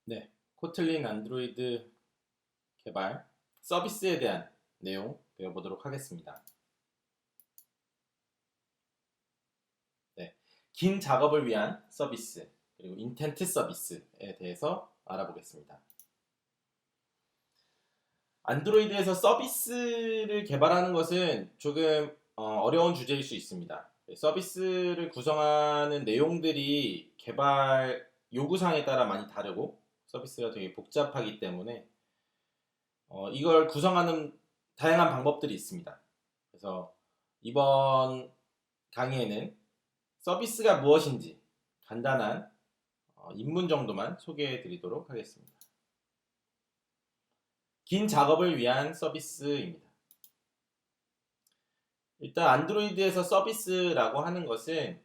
네, 코틀린 안드로이드 개발 서비스에 대한 내용 배워보도록 하겠습니다. 네, 긴 작업을 위한 서비스 그리고 인텐트 서비스에 대해서 알아보겠습니다. 안드로이드에서 서비스를 개발하는 것은 조금 어려운 주제일 수 있습니다. 서비스를 구성하는 내용들이 개발 요구사항에 따라 많이 다르고 서비스가 되게 복잡하기 때문에 이걸 구성하는 다양한 방법들이 있습니다. 그래서 이번 강의에는 서비스가 무엇인지 간단한 입문 정도만 소개해 드리도록 하겠습니다. 긴 작업을 위한 서비스입니다. 일단 안드로이드에서 서비스라고 하는 것은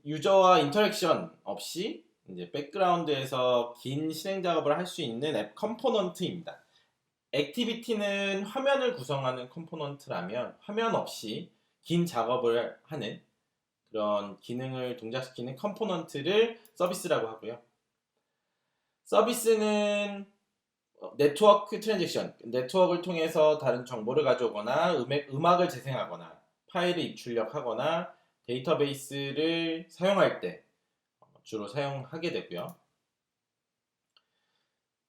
유저와 인터랙션 없이 이제 백그라운드에서 긴 실행 작업을 할 수 있는 앱 컴포넌트입니다. 액티비티는 화면을 구성하는 컴포넌트라면 화면 없이 긴 작업을 하는 그런 기능을 동작시키는 컴포넌트를 서비스라고 하고요. 서비스는 네트워크 트랜잭션, 네트워크를 통해서 다른 정보를 가져오거나 음악을 재생하거나 파일을 입출력하거나 데이터베이스를 사용할 때 주로 사용하게 되고요.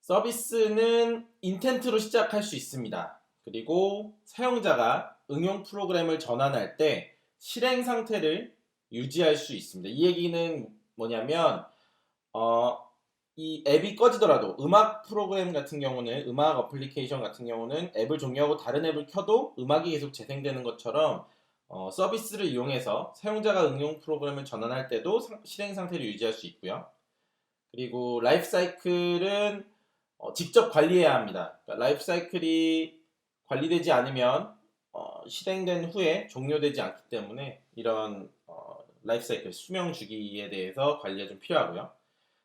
서비스는 인텐트로 시작할 수 있습니다. 그리고 사용자가 응용 프로그램을 전환할 때 실행 상태를 유지할 수 있습니다. 이 얘기는 뭐냐면 이 앱이 꺼지더라도 음악 프로그램 같은 경우는 음악 어플리케이션 같은 경우는 앱을 종료하고 다른 앱을 켜도 음악이 계속 재생되는 것처럼 서비스를 이용해서 사용자가 응용 프로그램을 전환할 때도 실행 상태를 유지할 수 있고요. 그리고 라이프 사이클은 직접 관리해야 합니다. 그러니까 라이프 사이클이 관리되지 않으면 실행된 후에 종료되지 않기 때문에 이런 라이프 사이클 수명 주기에 대해서 관리가 좀 필요하고요.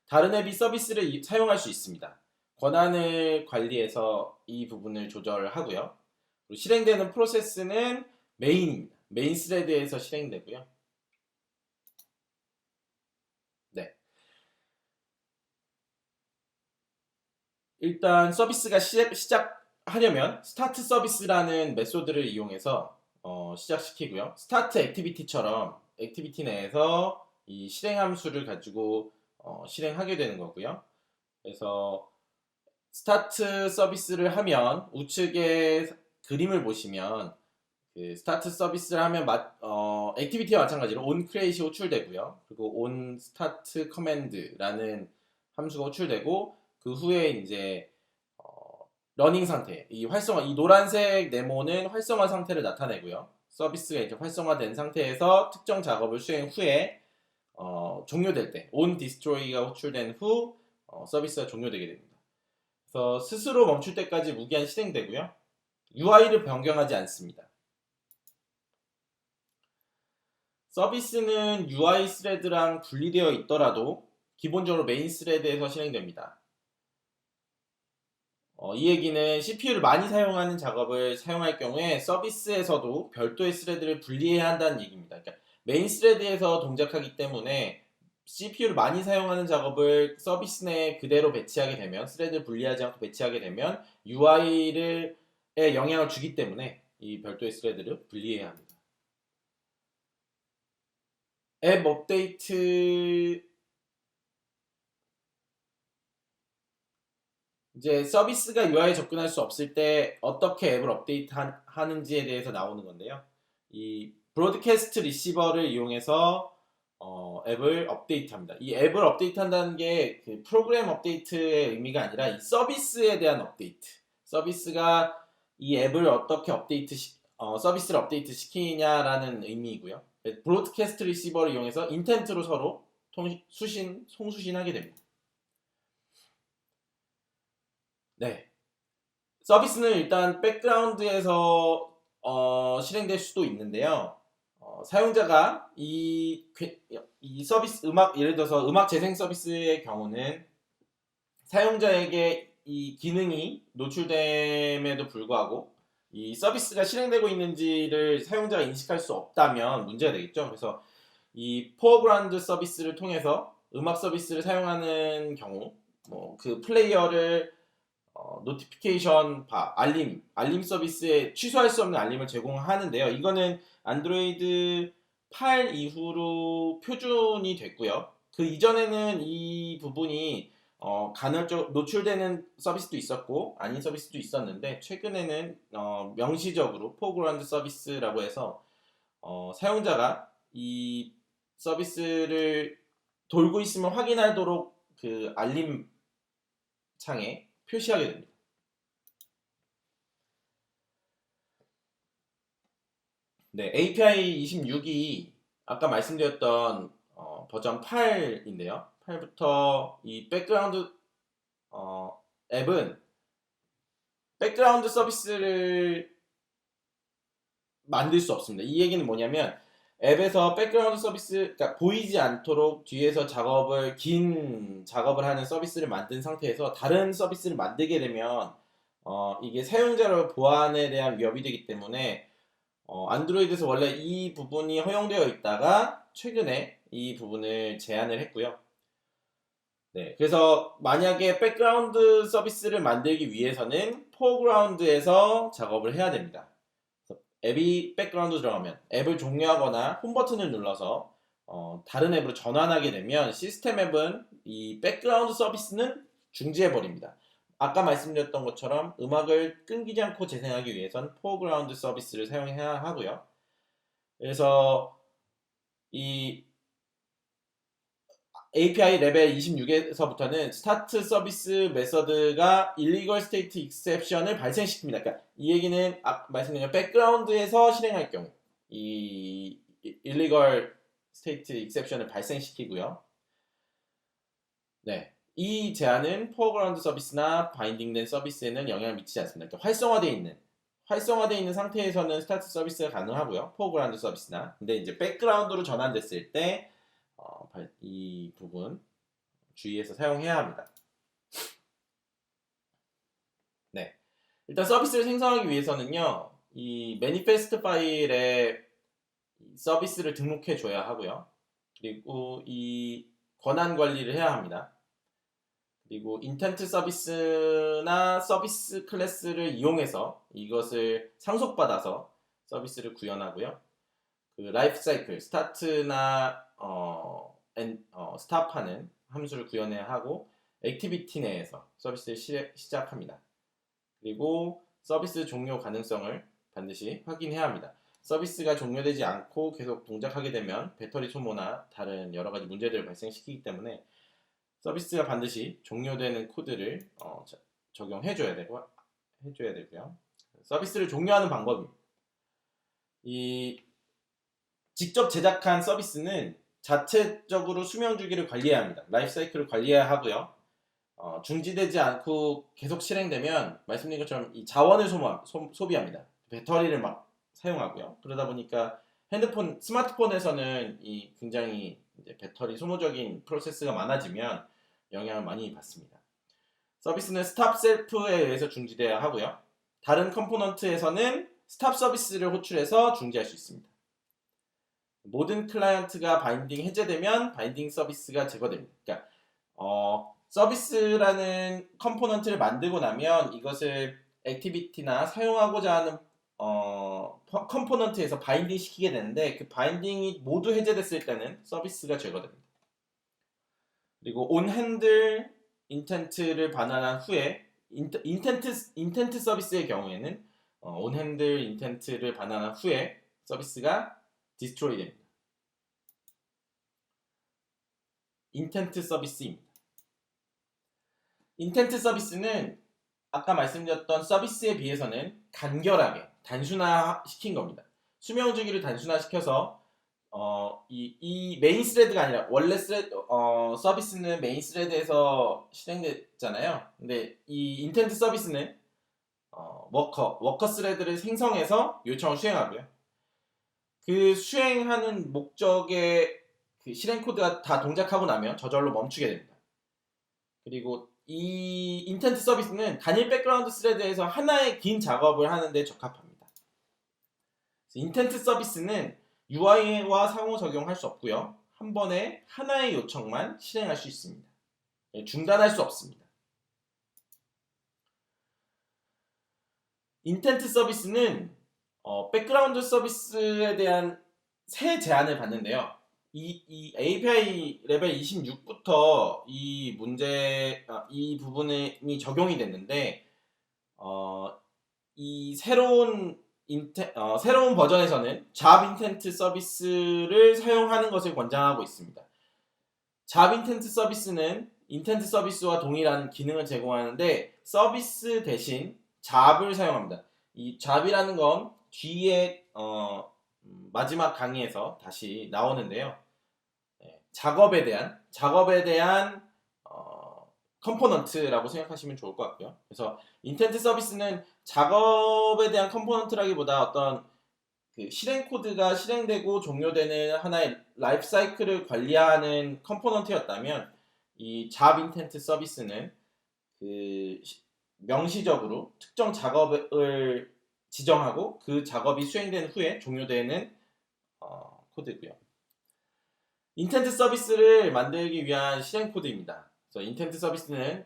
다른 앱이 서비스를 사용할 수 있습니다. 권한을 관리해서 이 부분을 조절하고요. 그리고 실행되는 프로세스는 메인입니다. 메인 스레드에서 실행되고요. 네. 일단 서비스가 시작하려면 스타트 서비스라는 메소드를 이용해서 시작시키고요. 스타트 액티비티처럼 액티비티 내에서 이 실행 함수를 가지고 실행하게 되는 거고요. 그래서 스타트 서비스를 하면 우측에 그림을 보시면 그 스타트 서비스를 하면 액티비티와 마찬가지로 on create이 호출되고요. 그리고 on start command라는 함수가 호출되고 그 후에 이제 러닝 상태, 이 활성화, 이 노란색 네모는 활성화 상태를 나타내고요. 서비스가 이제 활성화된 상태에서 특정 작업을 수행 후에 종료될 때 on destroy가 호출된 후 서비스가 종료되게 됩니다. 그래서 스스로 멈출 때까지 무기한 실행되고요. UI를 변경하지 않습니다. 서비스는 UI 스레드랑 분리되어 있더라도 기본적으로 메인 스레드에서 실행됩니다. 이 얘기는 CPU를 많이 사용하는 작업을 사용할 경우에 서비스에서도 별도의 스레드를 분리해야 한다는 얘기입니다. 그러니까 메인 스레드에서 동작하기 때문에 CPU를 많이 사용하는 작업을 서비스 내에 그대로 배치하게 되면 스레드를 분리하지 않고 배치하게 되면 UI에 영향을 주기 때문에 이 별도의 스레드를 분리해야 합니다. 앱 업데이트 이제 서비스가 UI에 접근할 수 없을 때 어떻게 앱을 업데이트 하는지에 대해서 나오는 건데요. 이 브로드캐스트 리시버를 이용해서 앱을 업데이트합니다. 이 앱을 업데이트한다는 게 그 프로그램 업데이트의 의미가 아니라 이 서비스에 대한 업데이트. 서비스가 이 앱을 어떻게 서비스를 업데이트 시키냐라는 의미이고요. 브로드캐스트 리시버를 이용해서 인텐트로 서로 송수신하게 됩니다. 네. 서비스는 일단 백그라운드에서 실행될 수도 있는데요. 사용자가 이 서비스 예를 들어서 음악 재생 서비스의 경우는 사용자에게 이 기능이 노출됨에도 불구하고 이 서비스가 실행되고 있는지를 사용자가 인식할 수 없다면 문제가 되겠죠. 그래서 이 포어그라운드 서비스를 통해서 음악 서비스를 사용하는 경우 뭐 그 플레이어를 노티피케이션 알림 서비스에 취소할 수 없는 알림을 제공하는데요. 이거는 안드로이드 8 이후로 표준이 됐고요. 그 이전에는 이 부분이 간헐적 노출되는 서비스도 있었고 아닌 서비스도 있었는데 최근에는 명시적으로 포그라운드 서비스라고 해서 사용자가 이 서비스를 돌고 있으면 확인하도록 그 알림 창에 표시하게 됩니다. 네, API 26이 아까 말씀드렸던 버전 8인데요. 8부터 이 백그라운드 앱은 백그라운드 서비스를 만들 수 없습니다. 이 얘기는 뭐냐면 앱에서 백그라운드 서비스, 그러니까 보이지 않도록 뒤에서 긴 작업을 하는 서비스를 만든 상태에서 다른 서비스를 만들게 되면 이게 사용자의 보안에 대한 위협이 되기 때문에 안드로이드에서 원래 이 부분이 허용되어 있다가 최근에 이 부분을 제한을 했고요. 네, 그래서 만약에 백그라운드 서비스를 만들기 위해서는 포그라운드에서 작업을 해야 됩니다. 앱이 백그라운드 들어가면 앱을 종료하거나 홈 버튼을 눌러서 다른 앱으로 전환하게 되면 시스템 앱은 이 백그라운드 서비스는 중지해 버립니다. 아까 말씀드렸던 것처럼 음악을 끊기지 않고 재생하기 위해선 포그라운드 서비스를 사용해야 하고요. 그래서 이 API 레벨 26에서부터는 스타트 서비스 메서드가 illegal state exception을 발생시킵니다. 그러니까 이 얘기는 말씀드린 백그라운드에서 실행할 경우 이 illegal state exception을 발생시키고요. 네, 이 제한은 포그라운드 서비스나 바인딩된 서비스에는 영향을 미치지 않습니다. 그러니까 활성화되어 있는 상태에서는 스타트 서비스가 가능하고요. 포그라운드 서비스나. 근데 이제 백그라운드로 전환됐을 때 이 부분 주의해서 사용해야 합니다. 네, 일단 서비스를 생성하기 위해서는요, 이 매니페스트 파일에 서비스를 등록해 줘야 하고요. 그리고 이 권한 관리를 해야 합니다. 그리고 인텐트 서비스나 서비스 클래스를 이용해서 이것을 상속받아서 서비스를 구현하고요. 그 라이프 사이클, 스타트나 스탑하는 함수를 구현해야 하고 액티비티 내에서 서비스를 시작합니다. 그리고 서비스 종료 가능성을 반드시 확인해야 합니다. 서비스가 종료되지 않고 계속 동작하게 되면 배터리 소모나 다른 여러 가지 문제들을 발생시키기 때문에 서비스가 반드시 종료되는 코드를 적용해줘야 되고요. 서비스를 종료하는 방법입니다. 이 직접 제작한 서비스는 자체적으로 수명 주기를 관리해야 합니다. 라이프 사이클을 관리해야 하고요. 중지되지 않고 계속 실행되면 말씀드린 것처럼 이 자원을 소비합니다. 배터리를 막 사용하고요. 그러다 보니까 스마트폰에서는 이 굉장히 이제 배터리 소모적인 프로세스가 많아지면 영향을 많이 받습니다. 서비스는 스탑 셀프에 의해서 중지되어야 하고요. 다른 컴포넌트에서는 스탑 서비스를 호출해서 중지할 수 있습니다. 모든 클라이언트가 바인딩 해제되면 바인딩 서비스가 제거됩니다. 그러니까 서비스라는 컴포넌트를 만들고 나면 이것을 액티비티나 사용하고자 하는 컴포넌트에서 바인딩 시키게 되는데 그 바인딩이 모두 해제됐을 때는 서비스가 제거됩니다. 그리고 on handle intent를 반환한 후에 인텐트 서비스의 경우에는 on handle intent를 반환한 후에 서비스가 디스트로이 됩니다. 인텐트 서비스입니다. 인텐트 서비스는 아까 말씀드렸던 서비스에 비해서는 간결하게 단순화시킨 겁니다. 수명 주기를 단순화시켜서 이 메인 스레드가 아니라 원래 서비스는 메인 스레드에서 실행됐잖아요. 근데 이 인텐트 서비스는 워커 스레드를 생성해서 요청을 수행하고요. 그 수행하는 목적의 그 실행 코드가 다 동작하고 나면 저절로 멈추게 됩니다. 그리고 이 인텐트 서비스는 단일 백그라운드 스레드에서 하나의 긴 작업을 하는데 적합합니다. 인텐트 서비스는 UI와 상호작용할 수 없고요. 한 번에 하나의 요청만 실행할 수 있습니다. 중단할 수 없습니다. 인텐트 서비스는 백그라운드 서비스에 대한 새 제안을 받는데요. 이 API 레벨 26부터 이 부분이 적용이 됐는데 이 새로운 버전에서는 잡 인텐트 서비스를 사용하는 것을 권장하고 있습니다. 잡 인텐트 서비스는 인텐트 서비스와 동일한 기능을 제공하는데 서비스 대신 잡을 사용합니다. 이 잡이라는 건 뒤에 마지막 강의에서 다시 나오는데요. 작업에 대한 컴포넌트라고 생각하시면 좋을 것 같고요. 그래서 인텐트 서비스는 작업에 대한 컴포넌트라기보다 어떤 그 실행 코드가 실행되고 종료되는 하나의 라이프 사이클을 관리하는 컴포넌트였다면 이 잡 인텐트 서비스는 그 명시적으로 특정 작업을 지정하고 그 작업이 수행된 후에 종료되는 코드고요. 인텐트 서비스를 만들기 위한 실행 코드입니다. 그래서 인텐트 서비스는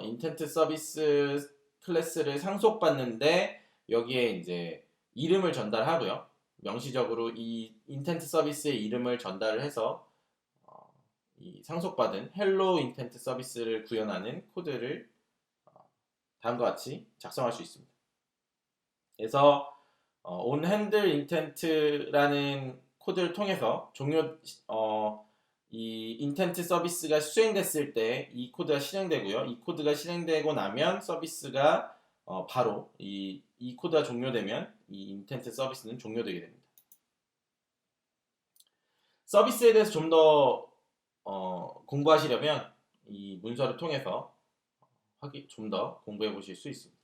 인텐트 서비스 클래스를 상속받는데 여기에 이제 이름을 전달하고요. 명시적으로 이 인텐트 서비스의 이름을 전달을 해서 이 상속받은 헬로 인텐트 서비스를 구현하는 코드를 다음과 같이 작성할 수 있습니다. 그래서 on handle intent라는 코드를 통해서 이 인텐트 서비스가 수행됐을 때 이 코드가 실행되고요. 이 코드가 실행되고 나면 서비스가 바로 이 코드가 종료되면 이 인텐트 서비스는 종료되게 됩니다. 서비스에 대해서 좀 더 공부하시려면 이 문서를 통해서 좀 더 공부해 보실 수 있습니다.